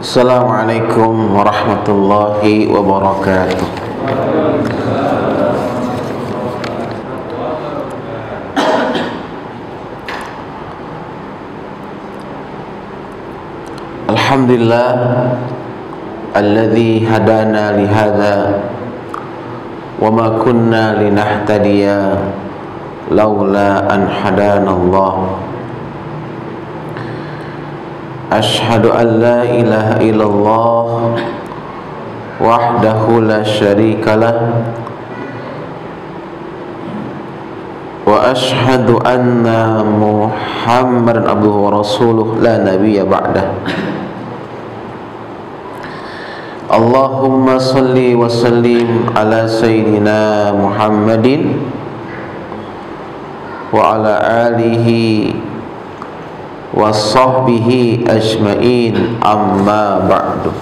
Assalamualaikum warahmatullahi wabarakatuh. Alhamdulillah alladzi hadana li hadza wa ma kunna linahtadiya laula an hadana Allah. Ashhadu an la ilaha illallah wahdahu la syarikalah wa ashhadu anna Muhammadan abduhu wa rasuluh la nabiyya ba'dah. Allahumma salli wa sallim ala sayyidina Muhammadin wa ala alihi wa sahbihi ajma'in, amma ba'du.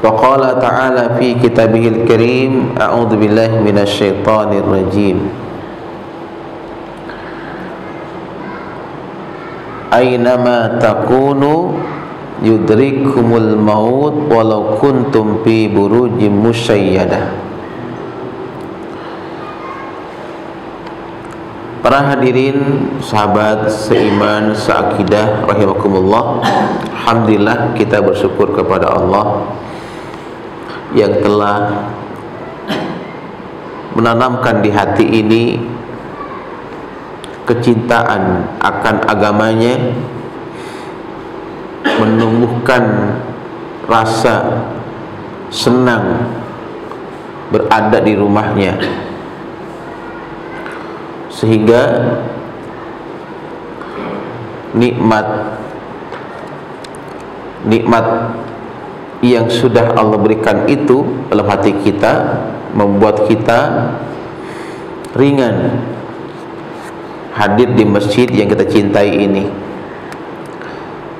Wa qala ta'ala fi kitabihil karim, a'udzu billahi minasy syaithanir rajim. Aynama takunu yudrikumul maut walau kuntum fi burujim musyayyadah. Para hadirin, sahabat seiman, seakidah, rahimakumullah. Alhamdulillah, kita bersyukur kepada Allah yang telah menanamkan di hati ini kecintaan akan agamanya, menumbuhkan rasa senang berada di rumahnya, sehingga nikmat yang sudah Allah berikan itu dalam hati kita membuat kita ringan hadir di masjid yang kita cintai ini.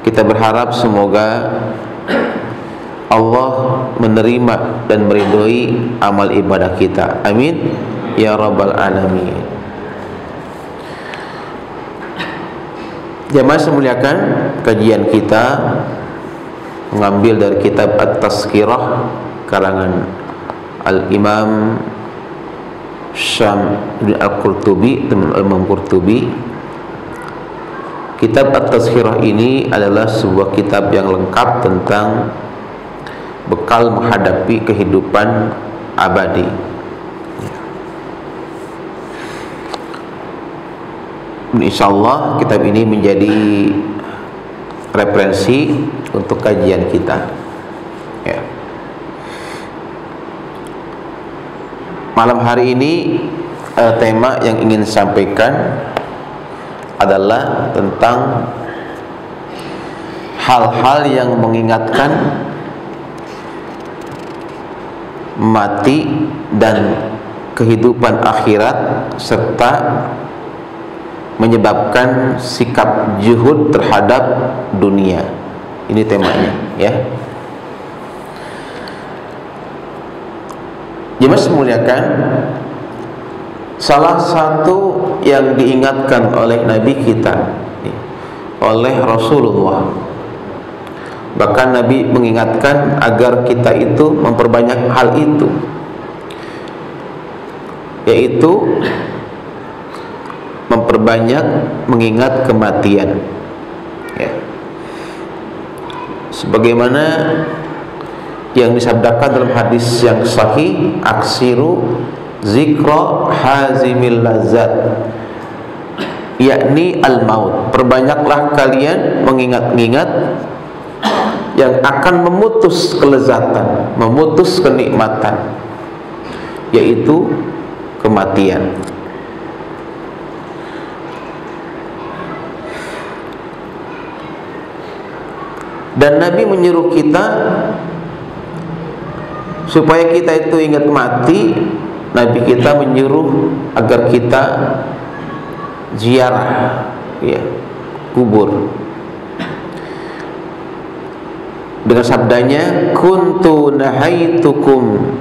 Kita berharap semoga Allah menerima dan meridhoi amal ibadah kita. Amin ya rabbal alamin. Jamaah semuliakan, kajian kita mengambil dari kitab At-Tazkirah karangan Al-Imam Syam bin Al-Qurtubi, teman Imam Qurtubi. Kitab At-Tazkirah ini adalah sebuah kitab yang lengkap tentang bekal menghadapi kehidupan abadi. Insyaallah kitab ini menjadi referensi untuk kajian kita, ya. Malam hari ini tema yang ingin sampaikan adalah tentang hal-hal yang mengingatkan mati dan kehidupan akhirat, serta menyebabkan sikap juhud terhadap dunia. Ini temanya, ya. Jemaah semuliakan, salah satu yang diingatkan oleh Nabi kita, oleh Rasulullah, bahkan Nabi mengingatkan agar kita itu memperbanyak hal itu, yaitu memperbanyak mengingat kematian, ya. Sebagaimana yang disabdakan dalam hadis yang sahih, aksiru zikra hazimil lazat, yakni al-maut. Perbanyaklah kalian mengingat-ingat yang akan memutus kelezatan, memutus kenikmatan, yaitu kematian. Dan Nabi menyuruh kita supaya kita itu ingat mati. Nabi kita menyuruh agar kita ziarah, ya, kubur. Dengan sabdanya, kuntu nahaitukum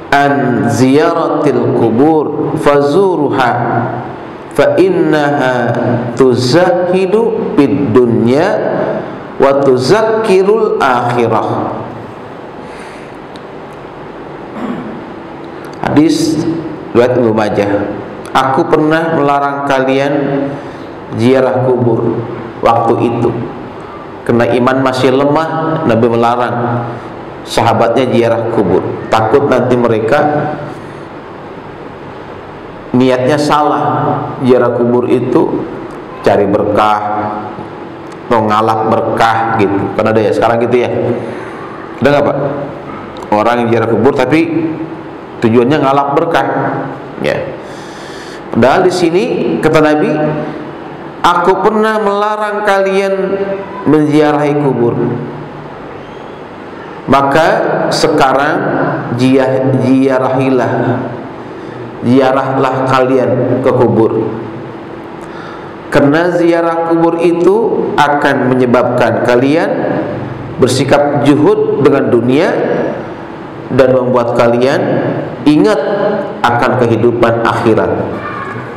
an ziyaratil kubur fazuruha fa innaha tuzahidu fid dunya wa tuzakkirul akhirah. Hadis riwayat Ibnu Majah. Aku pernah melarang kalian ziarah kubur waktu itu karena iman masih lemah. Nabi melarang sahabatnya ziarah kubur, takut nanti mereka niatnya salah. Ziarah kubur itu cari berkah atau ngalap berkah gitu. Kan ada ya sekarang gitu ya. Ada nggak Pak? Orang yang ziarah kubur tapi tujuannya ngalap berkah. Ya. Padahal di sini kata Nabi, aku pernah melarang kalian menziarahi kubur. Maka sekarang ziarahlah kalian ke kubur. Karena ziarah kubur itu akan menyebabkan kalian bersikap juhud dengan dunia dan membuat kalian ingat akan kehidupan akhirat.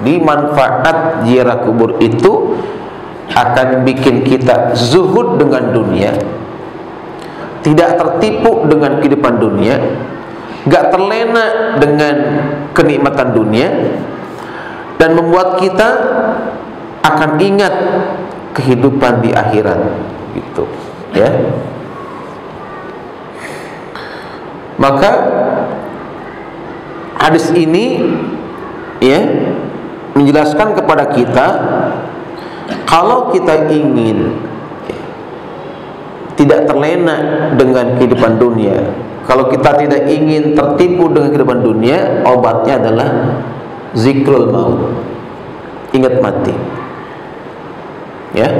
Di manfaat ziarah kubur itu akan bikin kita zuhud dengan dunia, tidak tertipu dengan kehidupan dunia, gak terlena dengan kenikmatan dunia, dan membuat kita akan ingat kehidupan di akhirat gitu ya. Maka hadis ini ya menjelaskan kepada kita, kalau kita ingin tidak terlena dengan kehidupan dunia, kalau kita tidak ingin tertipu dengan kehidupan dunia, obatnya adalah zikrul maut, ingat mati ya.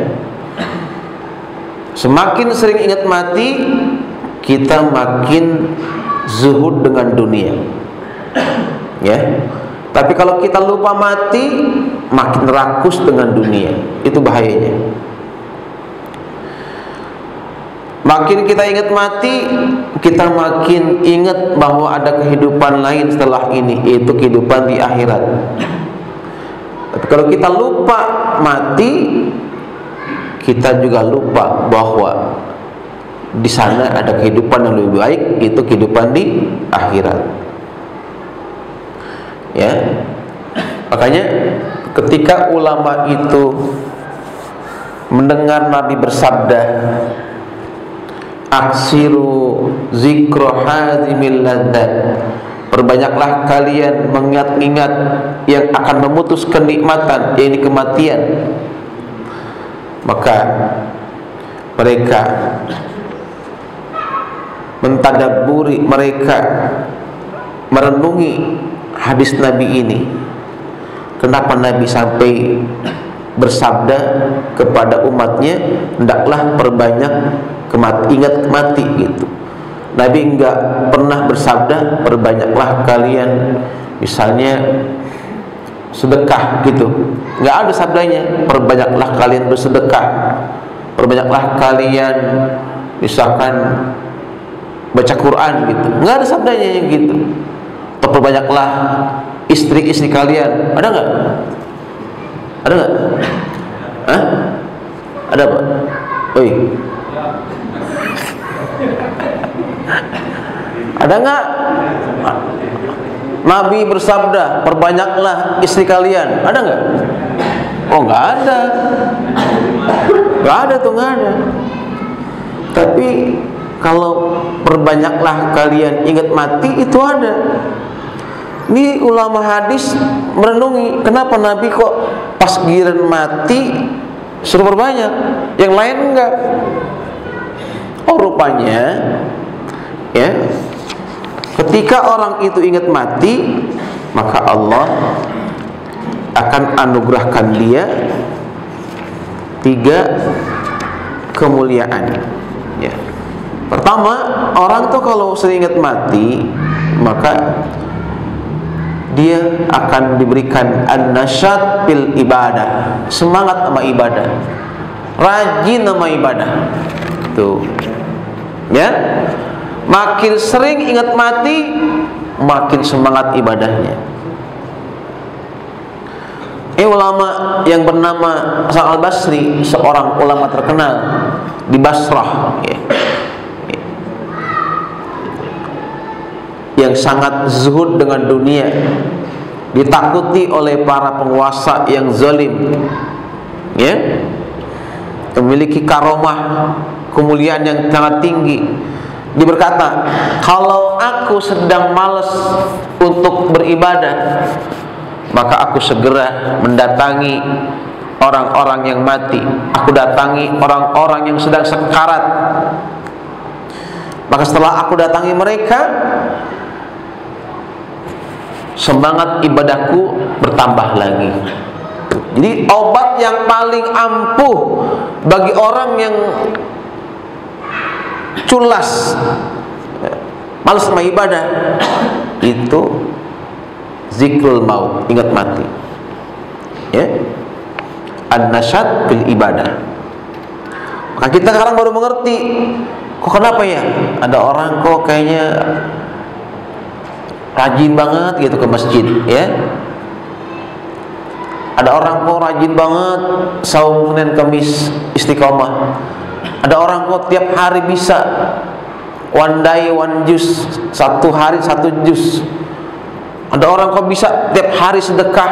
Semakin sering ingat mati, kita makin zuhud dengan dunia ya. Tapi kalau kita lupa mati, makin rakus dengan dunia. Itu bahayanya. Makin kita ingat mati, kita makin ingat bahwa ada kehidupan lain setelah ini, yaitu kehidupan di akhirat. Tapi kalau kita lupa mati, kita juga lupa bahwa di sana ada kehidupan yang lebih baik, itu kehidupan di akhirat. Ya, makanya ketika ulama itu mendengar Nabi bersabda, aksiru zikro hazimil ladzat, perbanyaklah kalian mengingat-ingat yang akan memutus kenikmatan, yaitu kematian. Maka mereka mentadabburi, mereka merenungi hadis Nabi ini. Kenapa Nabi sampai bersabda kepada umatnya, hendaklah perbanyak ingat mati gitu. Nabi enggak pernah bersabda perbanyaklah kalian misalnya sedekah gitu. Enggak ada sabdanya perbanyaklah kalian bersedekah, perbanyaklah kalian misalkan baca Quran gitu. Enggak ada sabdanya yang gitu. Atau perbanyaklah istri-istri kalian. Ada enggak? Ada enggak? Hah? Ada Pak? Oi. Ada enggak? Nabi bersabda, perbanyaklah istri kalian. Ada enggak? Oh, enggak ada. Enggak ada tuh, enggak ada. Tapi kalau perbanyaklah kalian ingat mati, itu ada. Ini ulama hadis merenungi, kenapa Nabi kok pas giliran mati suruh perbanyak, yang lain enggak? Oh, rupanya ya, ketika orang itu ingat mati, maka Allah akan anugerahkan dia 3 kemuliaan ya. Pertama, orang tuh kalau sering ingat mati, maka dia akan diberikan an-nasyat fil ibadah, semangat sama ibadah, rajin sama ibadah. Tuh ya, makin sering ingat mati, makin semangat ibadahnya. Ulama yang bernama Hasan al-Basri, seorang ulama terkenal di Basrah, yang sangat zuhud dengan dunia, ditakuti oleh para penguasa yang zalim, memiliki karomah kemuliaan yang sangat tinggi. Dia berkata, kalau aku sedang malas untuk beribadah, maka aku segera mendatangi orang-orang yang mati. Aku datangi orang-orang yang sedang sekarat. Maka setelah aku datangi mereka, semangat ibadahku bertambah lagi. Jadi obat yang paling ampuh bagi orang yang culas, malas sama ibadah, itu zikrul maut, ingat mati. An-nasyad bil ibadah. Maka kita sekarang baru mengerti, kok kenapa ya ada orang kok kayaknya rajin banget gitu ke masjid, ada orang kok rajin banget saum Senin Kamis istiqomah. Ada orang kok tiap hari bisa one day one juz, satu hari satu juz. Ada orang kok bisa tiap hari sedekah,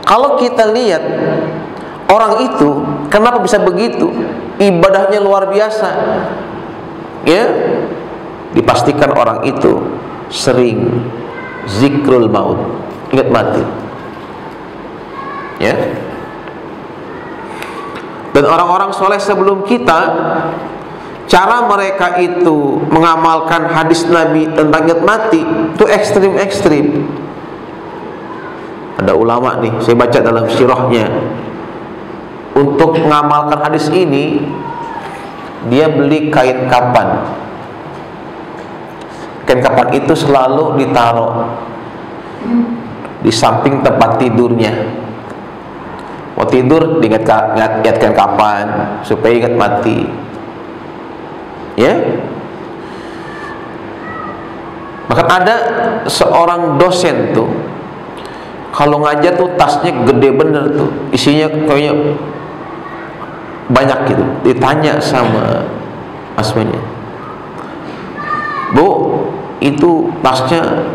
Kalau kita lihat orang itu kenapa bisa begitu, ibadahnya luar biasa, dipastikan orang itu sering zikrul maut, ingat mati, Dan orang-orang soleh sebelum kita, cara mereka itu mengamalkan hadis Nabi tentang ingat mati itu ekstrim-ekstrim. Ada ulama nih, saya baca dalam sirahnya, untuk mengamalkan hadis ini dia beli kain kapan. Kain kapan itu selalu ditaruh di samping tempat tidurnya. Mau tidur diingatkan kapan supaya ingat mati, Bahkan ada seorang dosen tuh, kalau ngajar tuh tasnya gede bener tuh, isinya kayaknya banyak gitu. Ditanya sama asmanya, Bu, itu tasnya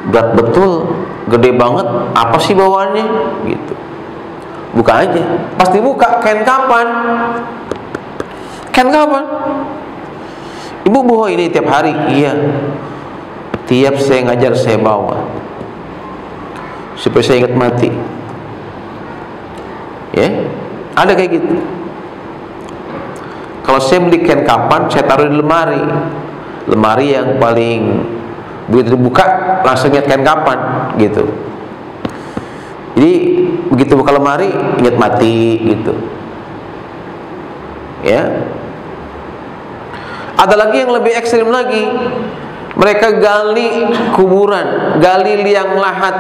berat betul, gede banget, apa sih bawaannya? Gitu. Buka aja, pasti buka, kain kapan? Kain kapan? Ibu bawa ini tiap hari? Iya, tiap saya ngajar saya bawa, supaya saya ingat mati. Ada kayak gitu. Kalau saya beli kain kapan, saya taruh di lemari. Lemari yang paling begitu dibuka langsung ingat kain kapan, gitu. Jadi begitu buka lemari ingat mati, gitu. Ada lagi yang lebih ekstrim lagi, mereka gali kuburan, gali liang lahat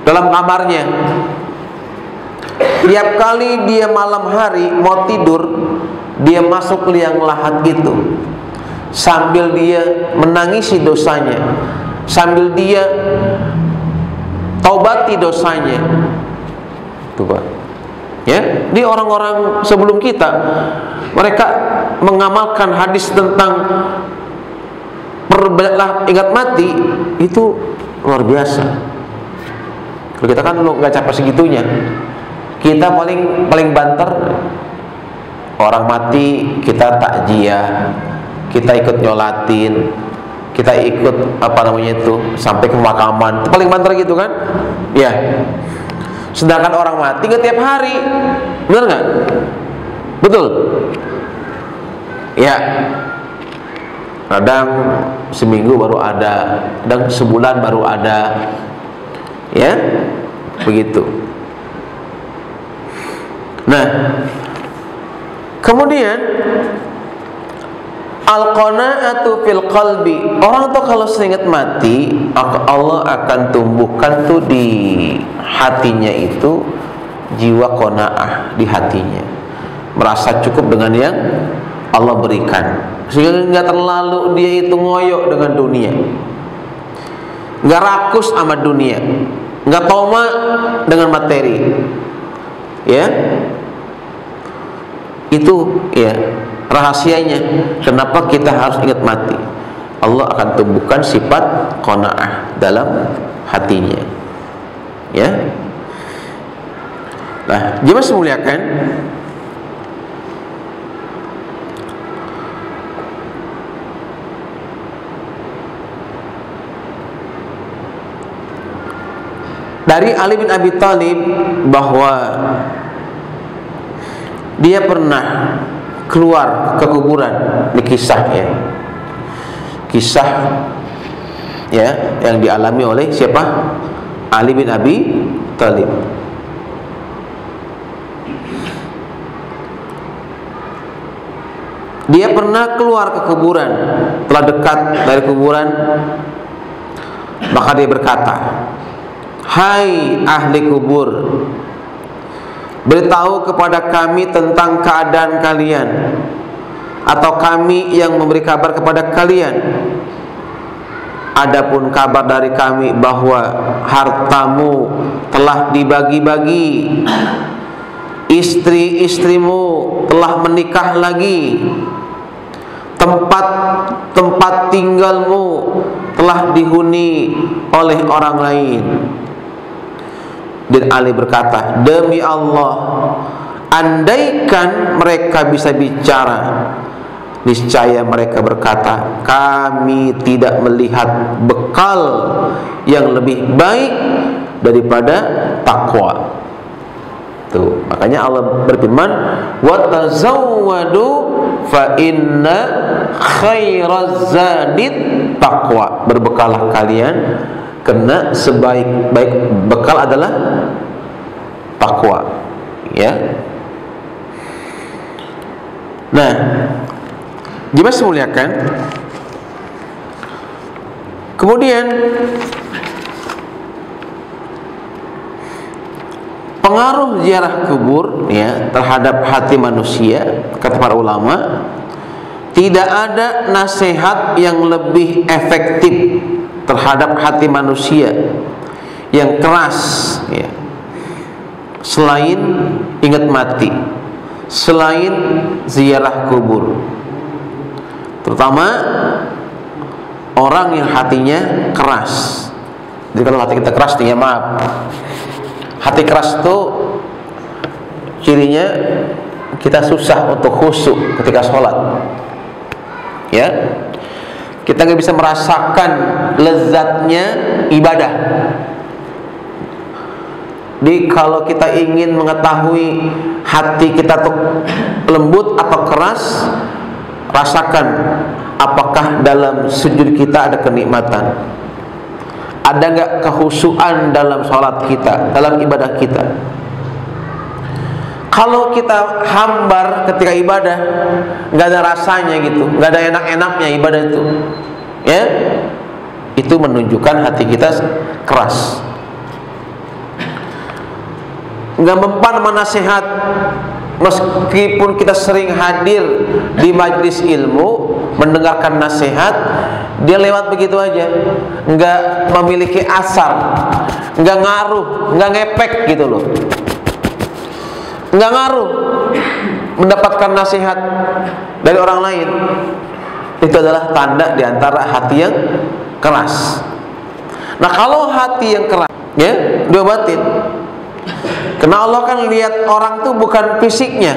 dalam kamarnya. Tiap kali dia malam hari mau tidur, dia masuk liang lahat itu, sambil dia menangisi dosanya, sambil dia taubati dosanya. Tuh Pak, Di orang-orang sebelum kita, mereka mengamalkan hadis tentang perbanyaklah ingat mati, itu luar biasa. Kalau kita kan nggak capek segitunya. Kita paling banter, orang mati kita takziah, kita ikut nyolatin, kita ikut sampai ke pemakaman, itu paling banter gitu kan? Sedangkan orang mati nggak tiap hari, benar nggak? Betul? Kadang seminggu baru ada, kadang sebulan baru ada, begitu. Nah, kemudian al-qanaatu fil qalbi, orang tuh kalau seingat mati, Allah akan tumbuhkan tuh di hatinya itu jiwa qanaah, di hatinya merasa cukup dengan yang Allah berikan, sehingga nggak terlalu dia itu ngoyo dengan dunia. nggak rakus sama dunia, nggak toma dengan materi. Ya, itu ya rahasianya. Kenapa kita harus ingat mati? Allah akan tumbuhkan sifat qanaah dalam hatinya. Ya. Nah, jemaah semuliakan, dari Ali bin Abi Thalib bahwa dia pernah keluar ke kuburan, di kisah ya. Kisah ya yang dialami oleh siapa? Ali bin Abi Thalib. Dia pernah keluar ke kuburan, telah dekat dari kuburan, maka dia berkata, "Hai ahli kubur, beritahu kepada kami tentang keadaan kalian, atau kami yang memberi kabar kepada kalian. Adapun kabar dari kami bahwa hartamu telah dibagi-bagi, istri-istrimu telah menikah lagi, tempat tinggalmu telah dihuni oleh orang lain." Dan Ali berkata, "Demi Allah, andaikan mereka bisa bicara, niscaya mereka berkata, kami tidak melihat bekal yang lebih baik daripada takwa." Tuh, makanya Allah berfirman, "Wa tazawwadu fa inna khairaz zadit taqwa." Berbekalah kalian karena sebaik-baik bekal adalah takwa. Ya. Nah, jemaah semuliakan, kemudian pengaruh ziarah kubur ya terhadap hati manusia, kata para ulama, tidak ada nasihat yang lebih efektif terhadap hati manusia yang keras ya, selain ingat mati, selain ziarah kubur. Terutama orang yang hatinya keras. Jadi kalau hati kita keras nih, ya maaf, hati keras itu cirinya kita susah untuk khusyuk ketika sholat. Ya, kita nggak bisa merasakan lezatnya ibadah. Jadi kalau kita ingin mengetahui hati kita tuh lembut atau keras, rasakan apakah dalam sujud kita ada kenikmatan, ada nggak kehusuan dalam sholat kita, dalam ibadah kita. Kalau kita hambar ketika ibadah, nggak ada rasanya gitu, nggak ada enak-enaknya ibadah itu, ya, itu menunjukkan hati kita keras. Nggak mempan sama nasihat, meskipun kita sering hadir di majlis ilmu, mendengarkan nasihat, dia lewat begitu aja, nggak memiliki asar, nggak ngaruh, nggak ngepek gitu loh. Nggak ngaruh mendapatkan nasihat dari orang lain. Itu adalah tanda diantara hati yang keras. Nah, kalau hati yang keras ya diobatin. Karena Allah kan lihat orang tuh bukan fisiknya,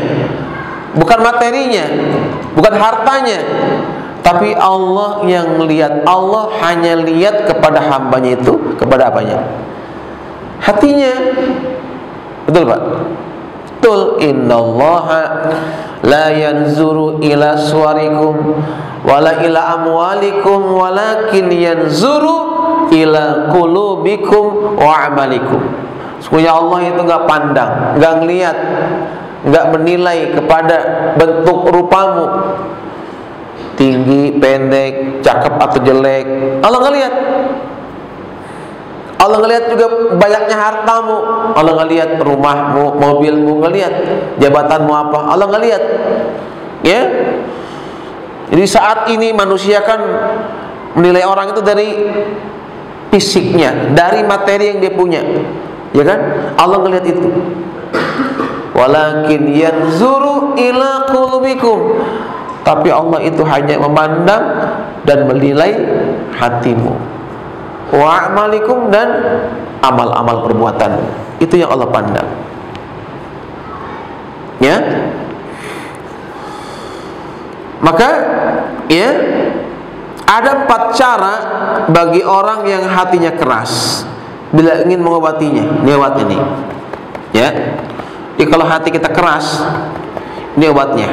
bukan materinya, bukan hartanya, tapi Allah yang lihat. Allah hanya lihat kepada hambanya itu, kepada apanya? Hatinya. Betul Pak? Betul. Innallaha la yanzuru ila suwarikum wala ila amwalikum walakin yanzuru ila qulubikum wa amalikum. Sesungguhnya Allah itu nggak pandang, nggak ngelihat, nggak menilai kepada bentuk rupamu, tinggi, pendek, cakep atau jelek. Allah nggak lihat. Allah ngelihat juga banyaknya hartamu, Allah ngelihat rumahmu, mobilmu, ngelihat jabatanmu apa, Allah ngelihat. Ya. Jadi saat ini manusia kan menilai orang itu dari fisiknya, dari materi yang dia punya, ya kan? Allah ngelihat itu. Walakin yanzuru ila qulubikum, tapi Allah itu hanya memandang dan menilai hatimu, wa a'malikum, dan amal-amal perbuatan. Itu yang Allah pandang. Ya. Maka ya, ada 4 cara bagi orang yang hatinya keras bila ingin mengobatinya. Ini obat ini. Ya. Jadi kalau hati kita keras, ini obatnya.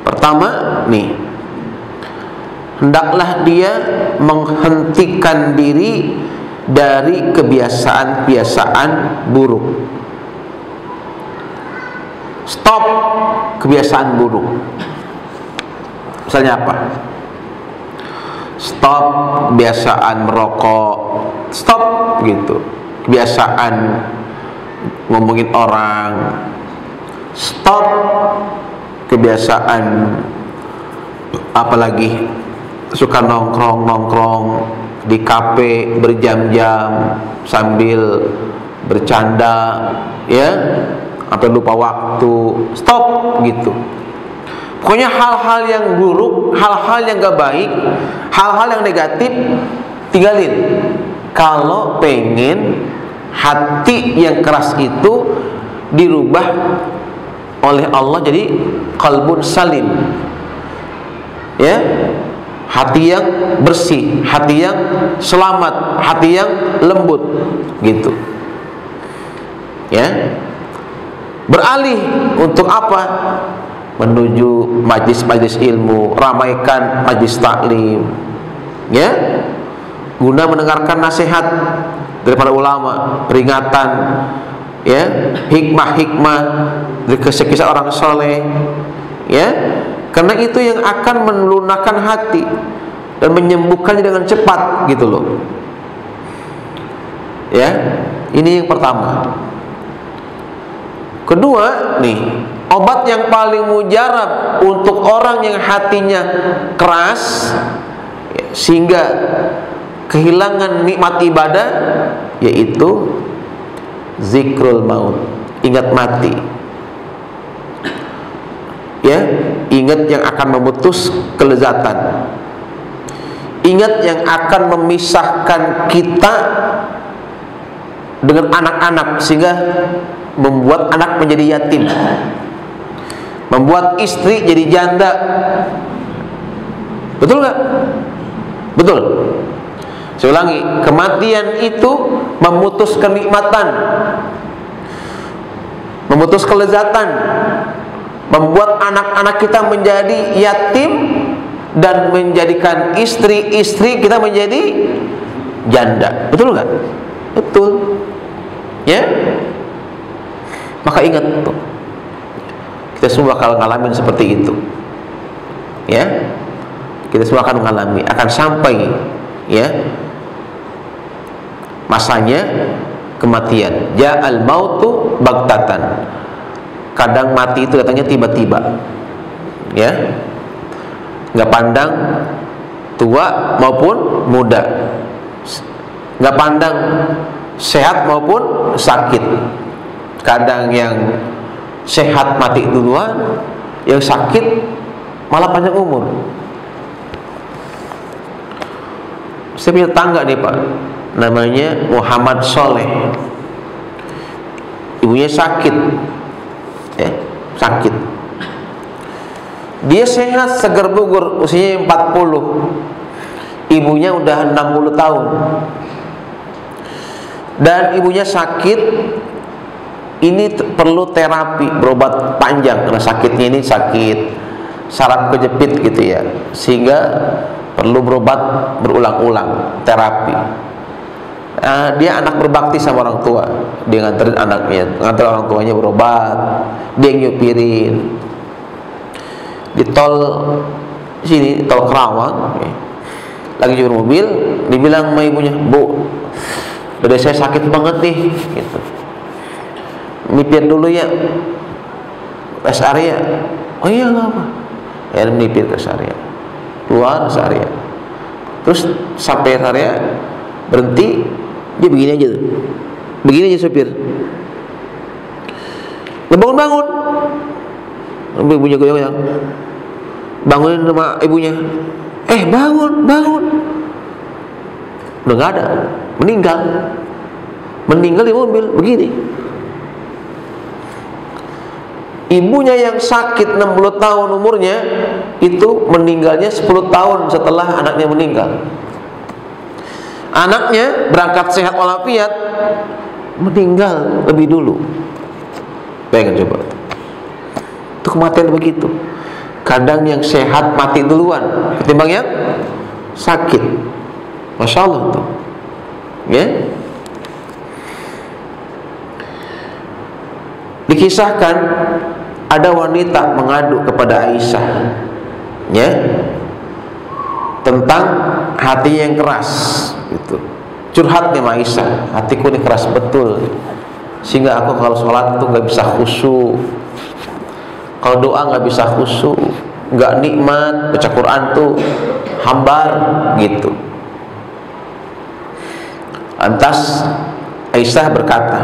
Pertama, nih, hendaklah dia menghentikan diri dari kebiasaan-kebiasaan buruk. Stop kebiasaan buruk. Misalnya apa? Stop kebiasaan merokok. Stop gitu. Kebiasaan ngomongin orang. Stop kebiasaan apalagi suka nongkrong di kafe berjam-jam sambil bercanda, ya, sampai lupa waktu. Stop gitu. Pokoknya hal-hal yang buruk, hal-hal yang gak baik, hal-hal yang negatif, tinggalin. Kalau pengen hati yang keras itu dirubah oleh Allah jadi qalbun salim, ya, hati yang bersih, hati yang selamat, hati yang lembut, gitu. Ya, beralih untuk apa? Menuju majlis-majlis ilmu, ramaikan majlis taklim, ya, guna mendengarkan nasihat dari para ulama, peringatan, ya, hikmah-hikmah dari kisah-kisah orang soleh, ya, karena itu yang akan melunakkan hati dan menyembuhkannya dengan cepat, gitu loh. Ya, ini yang pertama. Kedua, nih, obat yang paling mujarab untuk orang yang hatinya keras, ya, sehingga kehilangan nikmat ibadah, yaitu zikrul maut, ingat mati. Ya, ingat yang akan memutus kelezatan, ingat yang akan memisahkan kita dengan anak-anak, sehingga membuat anak menjadi yatim, membuat istri jadi janda. Betul nggak? Betul. Saya ulangi, kematian itu memutus kenikmatan, memutus kelezatan, membuat anak-anak kita menjadi yatim, dan menjadikan istri-istri kita menjadi janda. Betul nggak? Betul. Ya. Maka ingat tuh, kita semua bakal ngalamin seperti itu. Ya, kita semua akan mengalami, akan sampai, ya, masanya kematian. Ja'al mautu baghtatan. Kadang mati itu datangnya tiba-tiba, ya, nggak pandang tua maupun muda, nggak pandang sehat maupun sakit. Kadang yang sehat mati duluan, yang sakit malah panjang umur. Saya punya tangga nih Pak, namanya Muhammad Soleh. Ibunya sakit, ya, sakit. Dia sehat, seger bugur, usianya 40. Ibunya udah 60 tahun. Dan ibunya sakit. Ini perlu terapi, berobat panjang, karena sakitnya ini sakit saraf kejepit gitu ya, sehingga perlu berobat berulang-ulang, terapi. Dia anak berbakti sama orang tua, dia nganterin anaknya, nganter orang tuanya berobat, dia nyupirin di tol sini, tol Kerawang, lagi nyupir mobil, dibilang sama ibunya, "Bu, dada saya sakit banget nih," gitu. "Nipir dulu ya rest area." "Oh iya, nggak apa." Ya, nipir ke rest area, keluar rest area, terus sampai rest area berhenti, dia begini aja tuh. Begini aja supir. Bangun-bangun. Ibunya goyang. Bangunin sama ibunya. Bangun. Udah nggak ada, meninggal di mobil begini. Ibunya yang sakit 60 tahun umurnya itu meninggalnya 10 tahun setelah anaknya meninggal. Anaknya berangkat sehat walafiat, meninggal lebih dulu. Bayangkan coba, itu kematian begitu. Kadang yang sehat mati duluan ketimbang yang sakit. Masya Allah tuh, ya. Dikisahkan ada wanita mengadu kepada Aisyah, ya, tentang hati yang keras, gitu. Curhat nih Aisyah, hatiku ini keras betul, sehingga aku kalau sholat tuh nggak bisa khusyuk, kalau doa nggak bisa khusyuk, nggak nikmat, baca Quran tuh hambar, gitu. Lantas Aisyah berkata,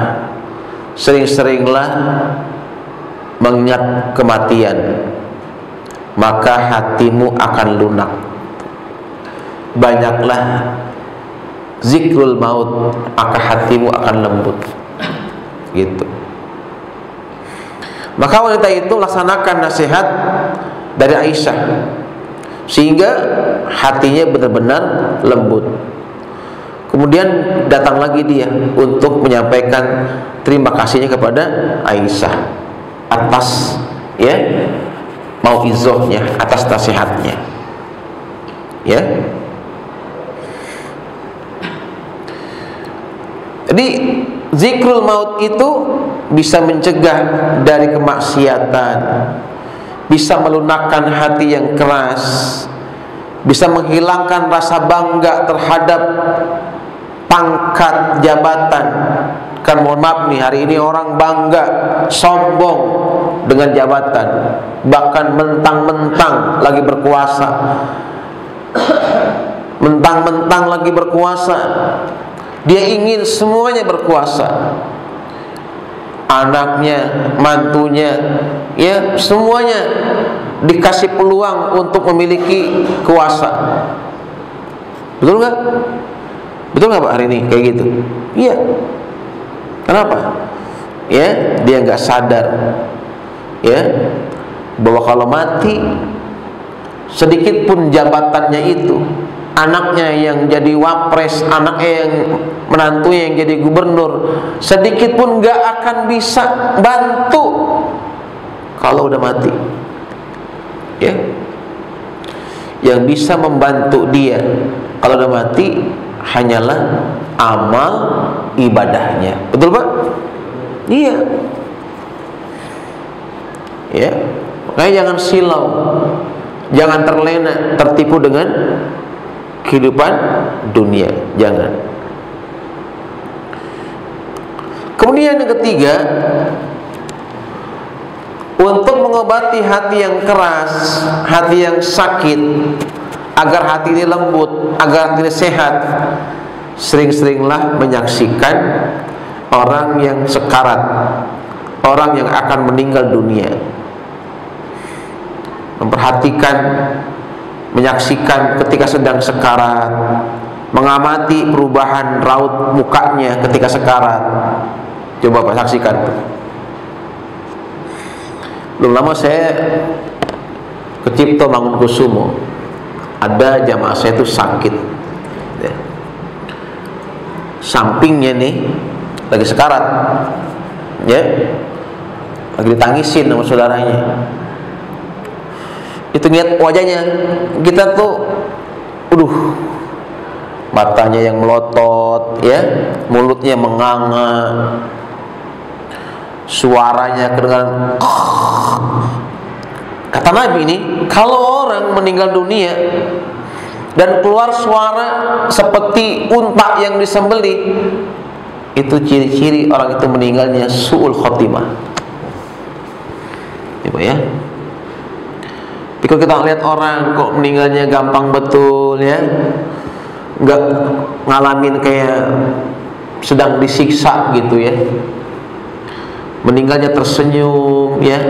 sering-seringlah mengingat kematian, maka hatimu akan lunak. Banyaklah zikrul maut, maka hatimu akan lembut. Gitu. Maka wanita itu laksanakan nasihat dari Aisyah, sehingga hatinya benar-benar lembut. Kemudian datang lagi dia untuk menyampaikan terima kasihnya kepada Aisyah atas, ya, mauizahnya, atas nasihatnya, ya. Jadi zikrul maut itu bisa mencegah dari kemaksiatan, bisa melunakkan hati yang keras, bisa menghilangkan rasa bangga terhadap pangkat jabatan. Kan mohon maaf nih, hari ini orang bangga, sombong dengan jabatan, bahkan mentang-mentang lagi berkuasa, mentang-mentang lagi berkuasa, dia ingin semuanya berkuasa, anaknya, mantunya, ya, semuanya dikasih peluang untuk memiliki kuasa. Betul nggak? Betul nggak Pak hari ini kayak gitu? Iya. Kenapa? Ya, dia nggak sadar, ya, bahwa kalau mati, sedikit pun jabatannya itu, anaknya yang jadi wapres, anaknya yang menantunya yang jadi gubernur, sedikit pun nggak akan bisa bantu kalau udah mati. Ya, yang bisa membantu dia kalau udah mati hanyalah amal ibadahnya. Betul Pak? Iya. Ya, makanya jangan silau, jangan terlena, tertipu dengan kehidupan dunia, jangan. Kemudian yang ketiga, untuk mengobati hati yang keras, hati yang sakit, agar hati ini lembut, agar hati ini sehat, sering-seringlah menyaksikan orang yang sekarat, orang yang akan meninggal dunia. Memperhatikan, menyaksikan ketika sedang sekarat, mengamati perubahan raut mukanya ketika sekarat. Coba Pak saksikan. Belum lama saya ke Cipto Mangunkusumo, ada jamaah saya itu sakit, ya. Sampingnya nih lagi sekarat, ya, lagi ditangisin sama saudaranya. Itu lihat wajahnya, kita tuh, matanya yang melotot, ya, mulutnya menganga, suaranya kedengaran. Kata Nabi ini, kalau orang meninggal dunia dan keluar suara seperti unta yang disembelih, itu ciri-ciri orang itu meninggalnya su'ul khotimah. Ibu ya. Tapi kalau kita lihat orang kok meninggalnya gampang betul, ya, nggak ngalamin kayak sedang disiksa gitu ya. Meninggalnya tersenyum ya,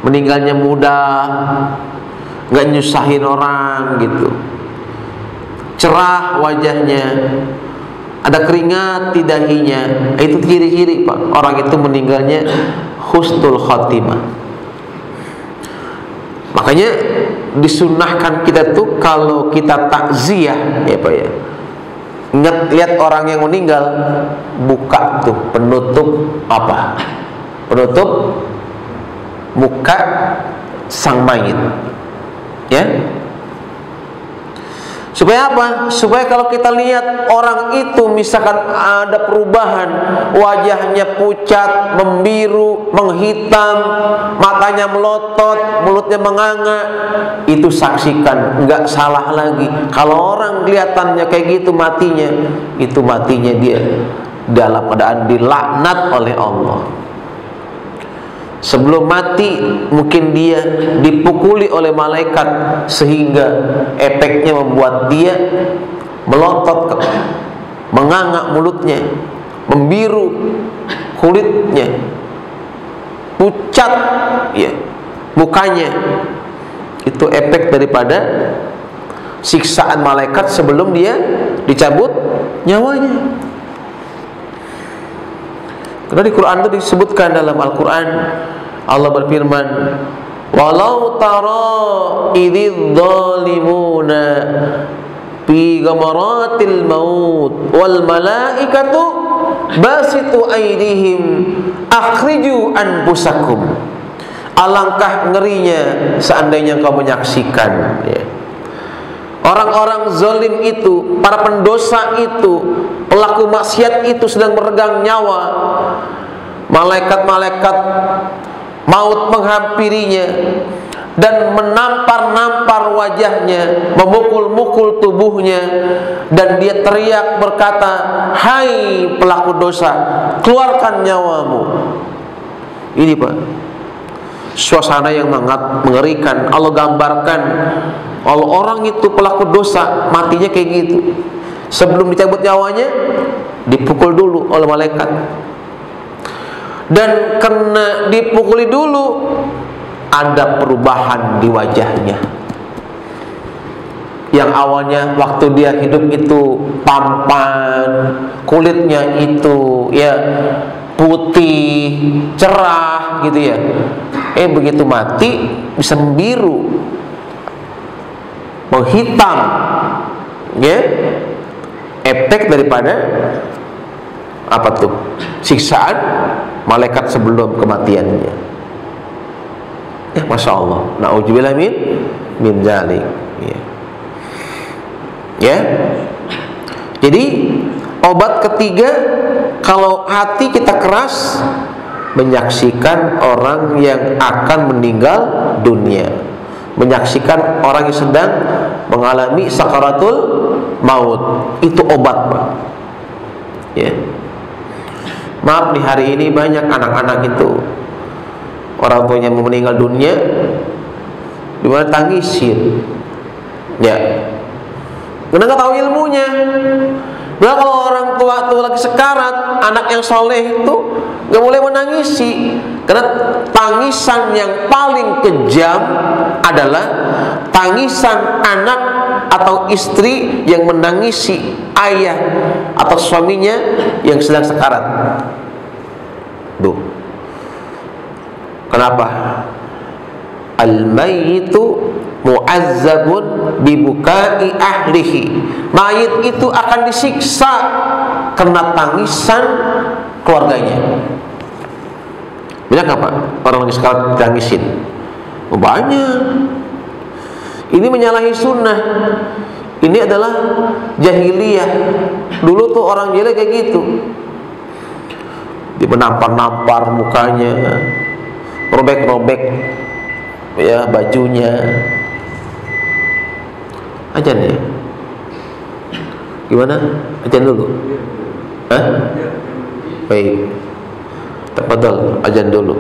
meninggalnya mudah, nggak nyusahin orang gitu, cerah wajahnya, ada keringat di dahinya. Itu ciri-ciri Pak, orang itu meninggalnya husnul khotimah. Makanya disunahkan kita tuh kalau kita takziah ya Pak ya, ingat lihat orang yang meninggal, buka tuh penutup apa? Penutup muka sang mayit. Ya. Supaya apa? Supaya kalau kita lihat orang itu misalkan ada perubahan, wajahnya pucat, membiru, menghitam, matanya melotot, mulutnya menganga, itu saksikan, nggak salah lagi. Kalau orang kelihatannya kayak gitu matinya, itu matinya dia dalam keadaan dilaknat oleh Allah. Sebelum mati mungkin dia dipukuli oleh malaikat sehingga efeknya membuat dia melotot, menganga mulutnya, membiru kulitnya, pucat ya mukanya. Itu efek daripada siksaan malaikat sebelum dia dicabut nyawanya. Karena di Quran itu disebutkan, dalam Al-Quran Allah berfirman, walau tara idz zalimuna fi ghamaratil maut wal malaikatu basitu aydihim akhriju anfusakum. Alangkah ngerinya seandainya kau menyaksikan ya, orang-orang zalim itu, para pendosa itu, pelaku maksiat itu sedang meregang nyawa, malaikat-malaikat maut menghampirinya dan menampar-nampar wajahnya, memukul-mukul tubuhnya, dan dia teriak berkata, hai pelaku dosa, keluarkan nyawamu. Ini Pak, suasana yang mengerikan. Allah gambarkan kalau orang itu pelaku dosa matinya kayak gitu, sebelum dicabut nyawanya dipukul dulu oleh malaikat, dan kena dipukuli dulu ada perubahan di wajahnya. Yang awalnya waktu dia hidup itu tampan, kulitnya itu ya putih, cerah gitu ya, begitu mati bisa membiru, menghitam ya, efek daripada apa tuh? Siksaan malaikat sebelum kematiannya. Ya, Masya Allah. Na'udzubillah min dzalik. Ya. Ya. Jadi obat ketiga, kalau hati kita keras, menyaksikan orang yang akan meninggal dunia, menyaksikan orang yang sedang mengalami sakaratul maut, itu obat Pak. Ya. Maaf nih, hari ini banyak anak-anak itu orang tuanya mau meninggal dunia, dimana tangisin, ya, karena nggak tahu ilmunya. Nah, kalau orang tua tuh lagi sekarat, anak yang soleh itu nggak boleh menangisi, karena tangisan yang paling kejam adalah tangisan anak atau istri yang menangisi ayah atau suaminya yang sedang sekarat. Duh. Kenapa? Al-mayyitu mu'azzabun bibukai ahlihi. Mayit itu akan disiksa karena tangisan keluarganya. Banyak nggak Pak orang lagi sekarat ditangisin? Banyak. Ini menyalahi sunnah. Ini adalah jahiliyah. Dulu tuh orang jahiliyah kayak gitu, dia menampar-nampar mukanya, robek-robek ya bajunya. Ajan ya? Gimana? Ajan dulu? Hah? Baik, tafadhal, ajan dulu.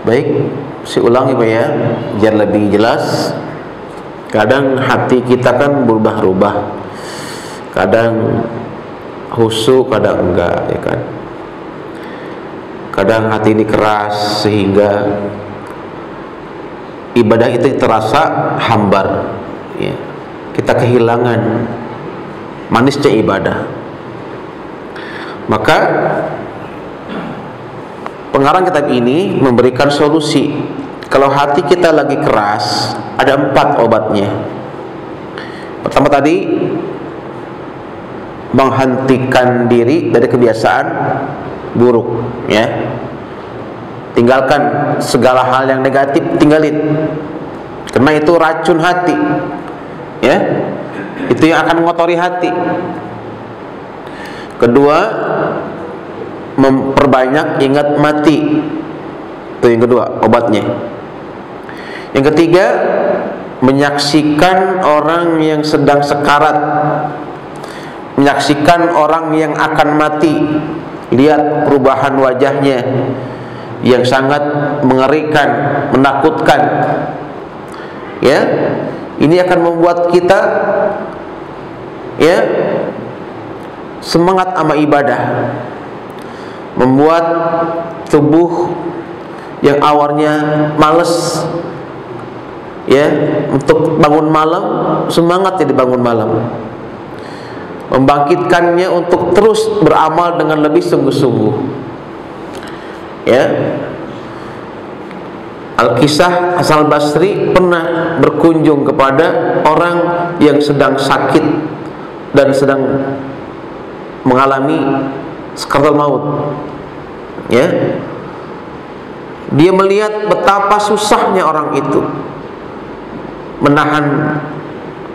Baik, saya ulangi Pak ya, biar lebih jelas. Kadang hati kita kan berubah-ubah, kadang khusyuk, kadang enggak, ya kan. Kadang hati ini keras sehingga ibadah itu terasa hambar, ya. Kita kehilangan manisnya ibadah. Maka pengarang kitab ini memberikan solusi. Kalau hati kita lagi keras, ada 4 obatnya. Pertama tadi, menghentikan diri dari kebiasaan buruk, ya. Tinggalkan segala hal yang negatif, tinggalin. Karena itu racun hati, ya. Itu yang akan mengotori hati. Kedua, memperbanyak ingat mati. Itu yang kedua obatnya. Yang ketiga, menyaksikan orang yang sedang sekarat, menyaksikan orang yang akan mati. Lihat perubahan wajahnya yang sangat mengerikan, menakutkan, ya. Ini akan membuat kita, ya, semangat sama ibadah, membuat tubuh yang awalnya males, ya, untuk bangun malam, semangat jadi bangun malam, membangkitkannya untuk terus beramal dengan lebih sungguh-sungguh, ya. Al-Kisah Hasan al-Basri pernah berkunjung kepada orang yang sedang sakit dan sedang mengalami sakaratul maut, ya. Dia melihat betapa susahnya orang itu menahan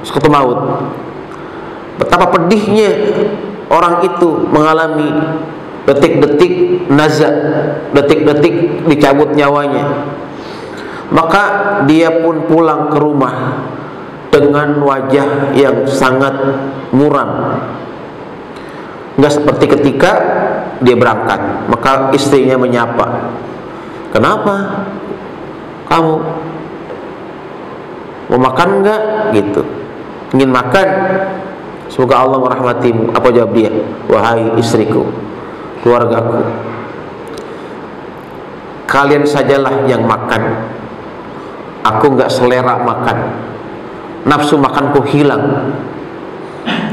sakaratul maut, betapa pedihnya orang itu mengalami detik-detik nazak, detik-detik dicabut nyawanya. Maka dia pun pulang ke rumah dengan wajah yang sangat muram, nggak seperti ketika dia berangkat. Maka istrinya menyapa, "Kenapa kamu? Mau makan nggak?" gitu. "Ingin makan, semoga Allah merahmatimu." Apa jawab dia? "Wahai istriku, keluargaku, kalian sajalah yang makan. Aku nggak selera makan. Nafsu makanku hilang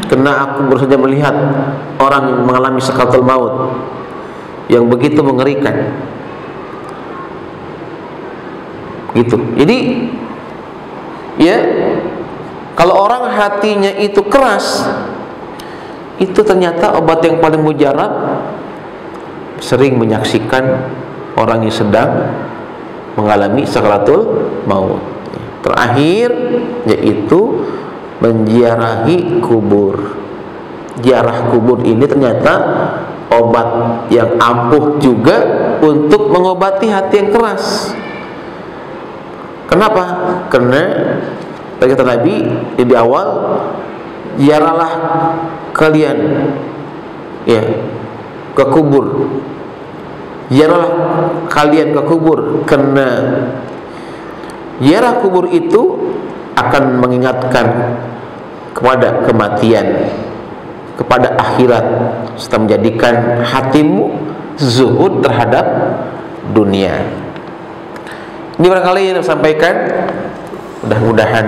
karena aku baru saja melihat orang yang mengalami sakaratul maut yang begitu mengerikan." Gitu. Jadi, ya, kalau orang hatinya itu keras, itu ternyata obat yang paling mujarab, sering menyaksikan orang yang sedang mengalami sakaratul maut. Terakhir yaitu menziarahi kubur. Ziarah kubur ini ternyata obat yang ampuh juga untuk mengobati hati yang keras. Kenapa? Karena kata Nabi di awal, ziarahlah kalian, ya, ke kubur. Ziarahlah kalian ke kubur, karena ziarah kubur itu akan mengingatkan kepada kematian, kepada akhirat, serta menjadikan hatimu zuhud terhadap dunia. Ini barangkali yang saya sampaikan. Mudah-mudahan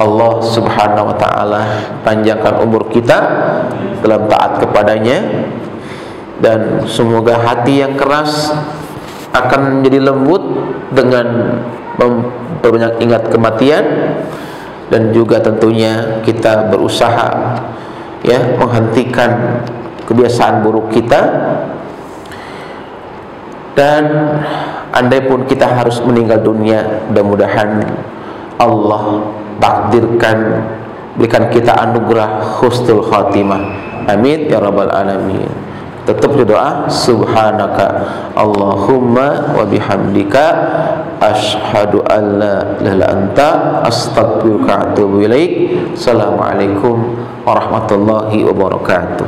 Allah Subhanahu wa ta'ala panjangkan umur kita dalam taat kepadanya, dan semoga hati yang keras akan menjadi lembut dengan memperbanyak ingat kematian, dan juga tentunya kita berusaha, ya, menghentikan kebiasaan buruk kita. Dan andai pun kita harus meninggal dunia, mudah-mudahan Allah takdirkan, berikan kita anugerah husnul khatimah. Amin ya rabbal alamin. Tetap berdoa, subhanaka Allahumma wa bihamdika asyhadu an la ilaha illa anta astaghfiruka wa atubu ilaik. Assalamualaikum warahmatullahi wabarakatuh.